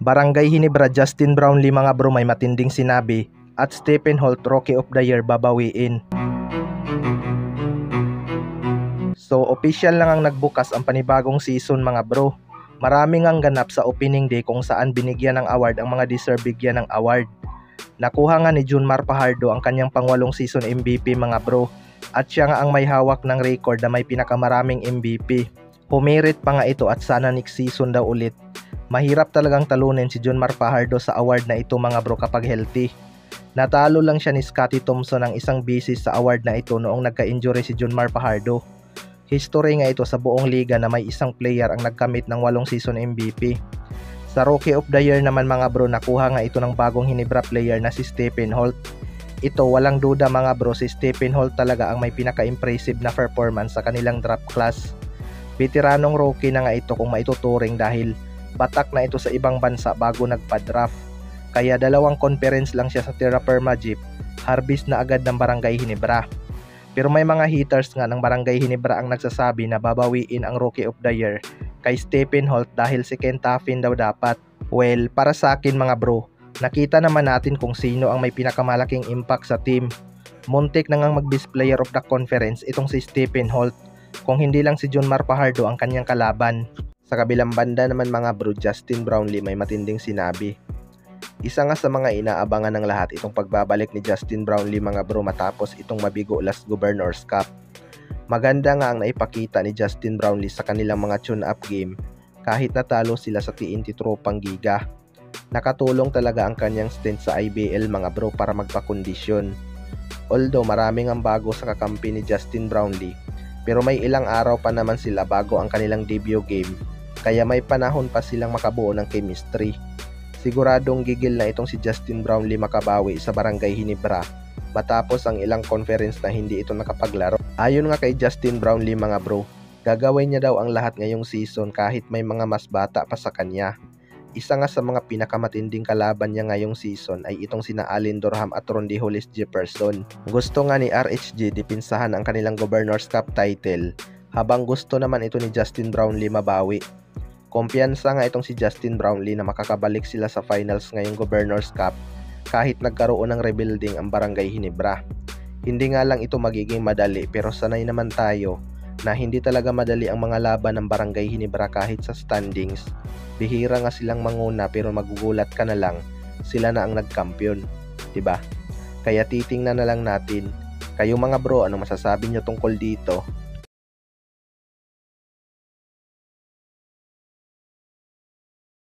Barangay Hinebra Justin Brownlee mga bro, may matinding sinabi at Stephen Holt Rookie of the Year babawiin. So official lang ang nagbukas ang panibagong season mga bro. Maraming ang ganap sa opening day kung saan binigyan ng award ang mga deserve bigyan ng award. Nakuha nga ni Junmar Fajardo ang kanyang pangwalong season MVP mga bro, at siya nga ang may hawak ng record na may pinakamaraming MVP. Humirit pa nga ito at sana next season daw ulit. Mahirap talagang talunin si Junmar Fajardo sa award na ito mga bro kapag healthy. Natalo lang siya ni Scottie Thompson ng isang beses sa award na ito noong nagka-injury si Junmar Fajardo. History nga ito sa buong liga na may isang player ang nagkamit ng 8 season MVP. Sa Rookie of the Year naman mga bro, nakuha nga ito ng bagong Hinebra player na si Stephen Holt. Ito walang duda mga bro, si Stephen Holt talaga ang may pinaka-impressive na performance sa kanilang draft class. Veteranong rookie na nga ito kung maituturing dahil batak na ito sa ibang bansa bago nagpa-draft. Kaya 2 conference lang siya sa Terra Firma Jeep, harvest na agad ng Barangay Hinebra. Pero may mga haters nga ng Barangay Hinebra ang nagsasabi na babawiin ang Rookie of the Year kay Stephen Holt dahil si Ken Taffin daw dapat. Well, para sa akin mga bro, nakita naman natin kung sino ang may pinakamalaking impact sa team. Muntik na ngang mag-best player of the conference itong si Stephen Holt, kung hindi lang si Junmar Fajardo ang kanyang kalaban. Sa kabilang banda naman mga bro, Justin Brownlee may matinding sinabi. Isa nga sa mga inaabangan ng lahat itong pagbabalik ni Justin Brownlee mga bro matapos itong mabigo last Governors Cup. Maganda nga ang naipakita ni Justin Brownlee sa kanilang mga tune-up game kahit natalo sila sa TNT Tropang Giga. Nakatulong talaga ang kanyang stint sa IBL mga bro para magpakondisyon. Although maraming ang bago sa kakampi ni Justin Brownlee, pero may ilang araw pa naman sila bago ang kanilang debut game, kaya may panahon pa silang makabuo ng chemistry. Siguradong gigil na itong si Justin Brownlee makabawi sa Barangay Hinebra matapos ang ilang conference na hindi ito nakapaglaro. Ayon nga kay Justin Brownlee mga bro, gagawin niya daw ang lahat ngayong season kahit may mga mas bata pa sa kanya. Isa nga sa mga pinakamatinding kalaban niya ngayong season ay itong sina Allen Durham at Rondy Hollis Jefferson. Gusto nga ni RHG dipinsahan ang kanilang Governors Cup title, habang gusto naman ito ni Justin Brownlee mabawi. Kumpiyansa nga itong si Justin Brownlee na makakabalik sila sa finals ngayong Governors Cup kahit nagkaroon ng rebuilding ang Barangay Hinebra. Hindi nga lang ito magiging madali, pero sanay naman tayo na hindi talaga madali ang mga laban ng Barangay Hinebra kahit sa standings. Bihira nga silang manguna pero magugulat ka na lang sila na ang nagkampiyon, diba? Kaya titingnan na lang natin. Kayo mga bro, ano masasabi nyo tungkol dito?